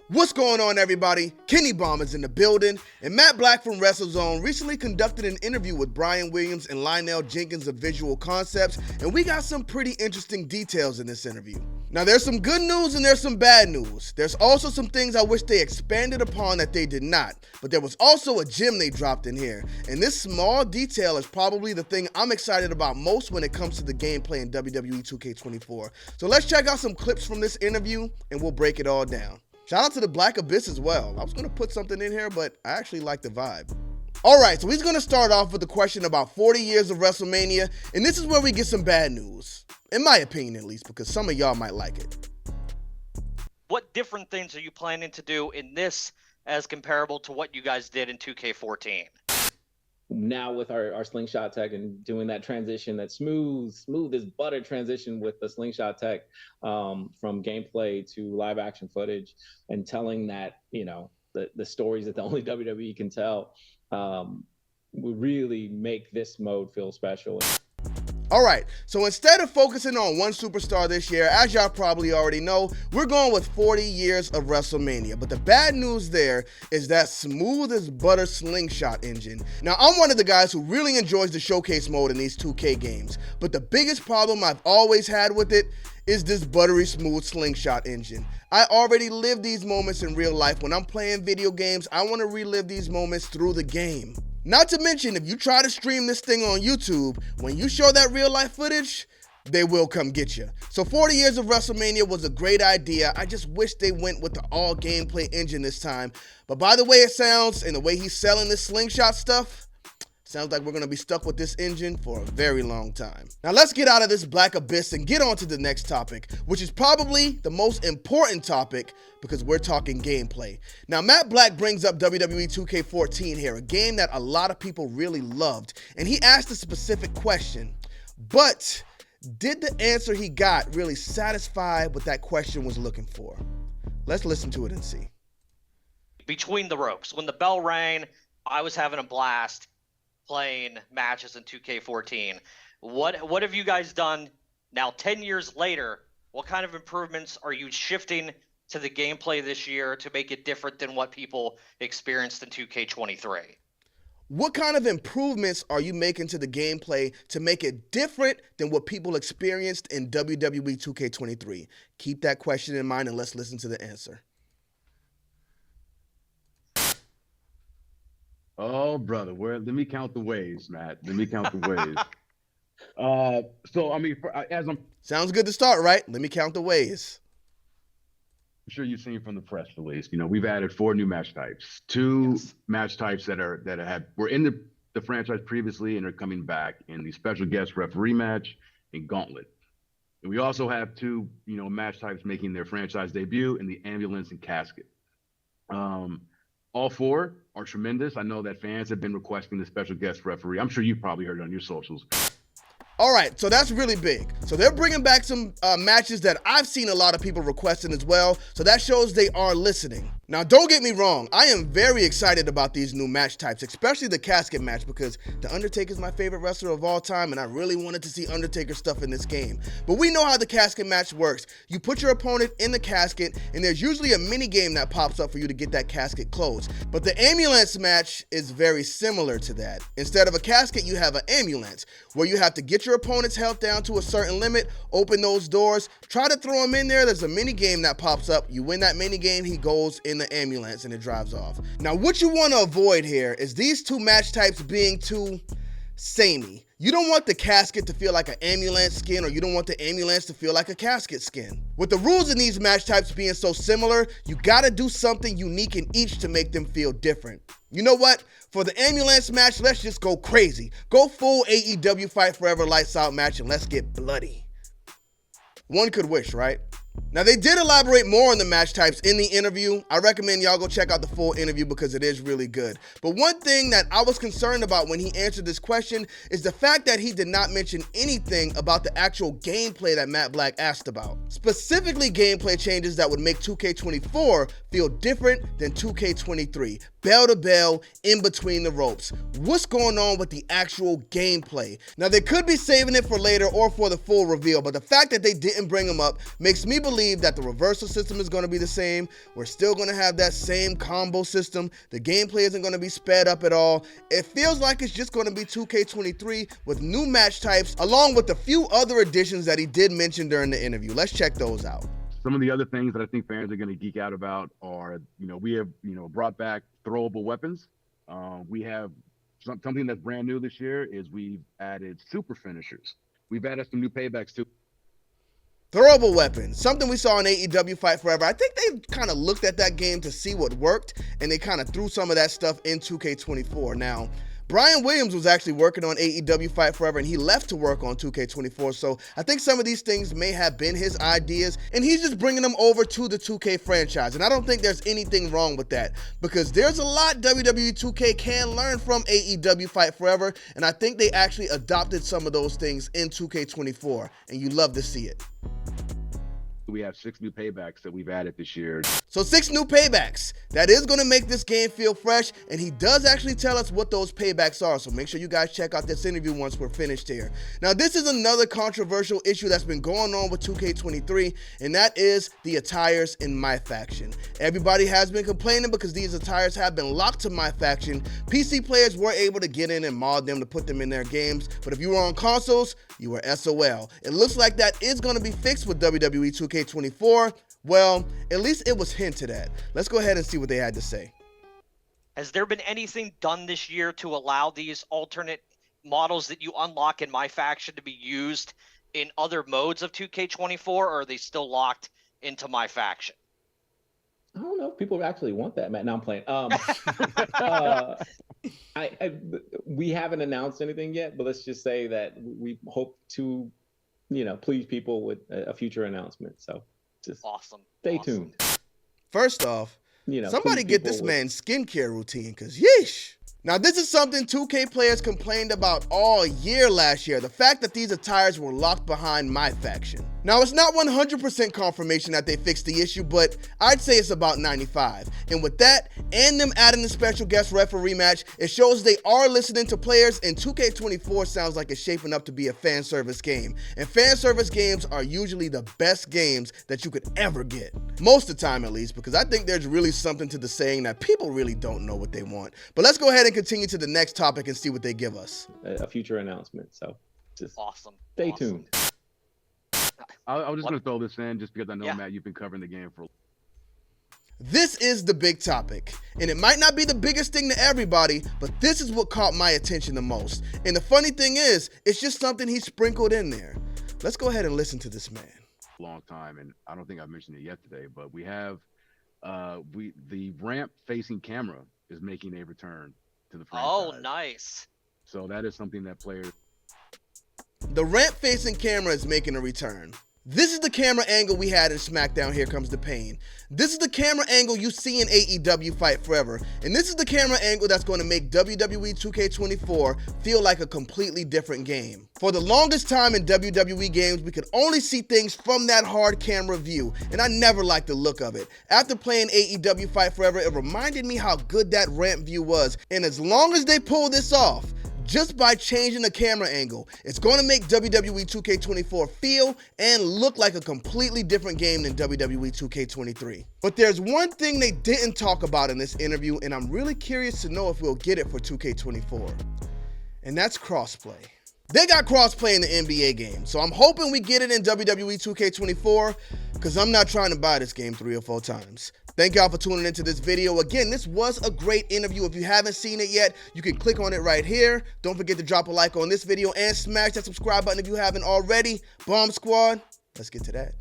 What's going on, everybody? Kennybomb is in the building, and Matt Black from WrestleZone recently conducted an interview with Brian Williams and Lionel Jenkins of Visual Concepts, and we got some pretty interesting details in this interview. Now, there's some good news and there's some bad news. There's also some things I wish they expanded upon that they did not, but there was also a gem they dropped in here, and this small detail is probably the thing I'm excited about most when it comes to the gameplay in WWE 2K24. So let's check out some clips from this interview, and we'll break it all down. Shout out to the Black Abyss as well. I was going to put something in here, but I actually like the vibe. All right, so he's going to start off with a question about 40 years of WrestleMania, and this is where we get some bad news. In my opinion, at least, because some of y'all might like it. What different things are you planning to do in this as comparable to what you guys did in 2K14? Now with our slingshot tech and doing that transition, that smooth as butter transition with the slingshot tech from gameplay to live action footage, and telling that, you know, the stories that the only WWE can tell, would really make this mode feel special. All right, so instead of focusing on one superstar this year, as y'all probably already know, we're going with 40 years of WrestleMania. But the bad news there is that smooth as butter slingshot engine. Now, I'm one of the guys who really enjoys the showcase mode in these 2K games, but the biggest problem I've always had with it is this buttery smooth slingshot engine. I already live these moments in real life. When I'm playing video games, I want to relive these moments through the game. Not to mention, if you try to stream this thing on YouTube, when you show that real life footage, they will come get you. So 40 years of WrestleMania was a great idea. I just wish they went with the all gameplay engine this time. But by the way it sounds and the way he's selling this slingshot stuff, sounds like we're going to be stuck with this engine for a very long time. Now let's get out of this Black Abyss and get on to the next topic, which is probably the most important topic because we're talking gameplay. Now Matt Black brings up WWE 2K14 here, a game that a lot of people really loved, and he asked a specific question, but did the answer he got really satisfy what that question was looking for? Let's listen to it and see. Between the ropes, when the bell rang, I was having a blast playing matches in 2K14. What have you guys done now 10 years later? What kind of improvements are you shifting to the gameplay this year to make it different than what people experienced in 2K23? What kind of improvements are you making to the gameplay to make it different than what people experienced in WWE 2K23? Keep that question in mind and let's listen to the answer. Oh, brother, let me count the ways, Matt. Let me count the ways. So, I mean, Sounds good to start, right? Let me count the ways. I'm sure you've seen from the press release, you know, we've added 4 new match types. 2 match types that were in the franchise previously and are coming back in the special guest referee match and gauntlet. And we also have 2, you know, match types making their franchise debut in the ambulance and casket. All 4 are tremendous. I know that fans have been requesting the special guest referee. I'm sure you've probably heard it on your socials. All right, so that's really big. So they're bringing back some matches that I've seen a lot of people requesting as well. So that shows they are listening. Now, don't get me wrong. I am very excited about these new match types, especially the casket match, because The Undertaker is my favorite wrestler of all time, and I really wanted to see Undertaker stuff in this game. But we know how the casket match works. You put your opponent in the casket, and there's usually a mini game that pops up for you to get that casket closed. But the ambulance match is very similar to that. Instead of a casket, you have an ambulance, where you have to get your opponent's health down to a certain limit, open those doors, try to throw him in there. There's a mini game that pops up. You win that mini game, he goes in the ambulance and it drives off. Now, what you want to avoid here is these 2 match types being too samey. You don't want the casket to feel like an ambulance skin, or you don't want the ambulance to feel like a casket skin. With the rules in these match types being so similar, you gotta do something unique in each to make them feel different. You know what? For the ambulance match, let's just go crazy. Go full AEW Fight Forever Lights Out match and let's get bloody. One could wish, right? Now, they did elaborate more on the match types in the interview. I recommend y'all go check out the full interview because it is really good. But one thing that I was concerned about when he answered this question is the fact that he did not mention anything about the actual gameplay that Matt Black asked about. Specifically, gameplay changes that would make 2K24 feel different than 2K23. Bell to bell, in between the ropes. What's going on with the actual gameplay? Now, they could be saving it for later or for the full reveal, but the fact that they didn't bring them up makes me believe that the reversal system is going to be the same. We're still going to have that same combo system. The gameplay isn't going to be sped up at all. It feels like it's just going to be 2K23 with new match types, along with a few other additions that he did mention during the interview. Let's check those out. Some of the other things that I think fans are going to geek out about are, we have, brought back throwable weapons. We have something that's brand new this year is we've added super finishers. We've added some new paybacks too. Throwable weapons, something we saw in AEW Fight Forever. I think they kind of looked at that game to see what worked, and they kind of threw some of that stuff in 2K24. Now, Brian Williams was actually working on AEW Fight Forever, and he left to work on 2K24, so I think some of these things may have been his ideas, and he's just bringing them over to the 2K franchise, and I don't think there's anything wrong with that, because there's a lot WWE 2K can learn from AEW Fight Forever, and I think they actually adopted some of those things in 2K24, and you love to see it. We have 6 new paybacks that we've added this year. So 6 new paybacks. That is going to make this game feel fresh, and he does actually tell us what those paybacks are, so make sure you guys check out this interview once we're finished here. Now, this is another controversial issue that's been going on with 2K23, and that is the attires in my faction. Everybody has been complaining because these attires have been locked to my faction. PC players were able to get in and mod them to put them in their games, but if you were on consoles, you were SOL. It looks like that is going to be fixed with WWE 2K24. Well, at least it was hinted at. Let's go ahead and see what they had to say. Has there been anything done this year to allow these alternate models that you unlock in my faction to be used in other modes of 2K24, or are they still locked into my faction? I don't know if people actually want that, Matt. No, I'm playing. We haven't announced anything yet, but let's just say that we hope to, please people with a future announcement. So just awesome. Stay tuned. First off, somebody get this man skincare routine, because yeesh. Now, this is something 2K players complained about all year last year, the fact that these attires were locked behind my faction. Now, it's not 100% confirmation that they fixed the issue, but I'd say it's about 95. And with that, and them adding the special guest referee match, it shows they are listening to players, and 2K24 sounds like it's shaping up to be a fan service game. And fan service games are usually the best games that you could ever get. Most of the time, at least, because I think there's really something to the saying that people really don't know what they want. But let's go ahead and continue to the next topic and see what they give us. A future announcement. So just awesome. Stay tuned. I was just going to throw this in just because I know, Matt, you've been covering the game for. This is the big topic, and it might not be the biggest thing to everybody, but this is what caught my attention the most. And the funny thing is, it's just something he sprinkled in there. Let's go ahead and listen to this man. Long time, and I don't think I mentioned it yet today, but we have the ramp facing camera is making a return to the franchise. Oh, nice. So that is something that players. The ramp-facing camera is making a return. This is the camera angle we had in SmackDown Here Comes the Pain. This is the camera angle you see in AEW Fight Forever. And this is the camera angle that's going to make WWE 2K24 feel like a completely different game. For the longest time in WWE games, we could only see things from that hard camera view, and I never liked the look of it. After playing AEW Fight Forever, it reminded me how good that ramp view was. And as long as they pull this off, just by changing the camera angle, it's going to make WWE 2K24 feel and look like a completely different game than WWE 2K23. But there's one thing they didn't talk about in this interview, and I'm really curious to know if we'll get it for 2K24. And that's crossplay. They got crossplay in the NBA game, so I'm hoping we get it in WWE 2K24, because I'm not trying to buy this game 3 or 4 times. Thank y'all for tuning into this video. Again, this was a great interview. If you haven't seen it yet, you can click on it right here. Don't forget to drop a like on this video and smash that subscribe button if you haven't already. Bomb Squad, let's get to that.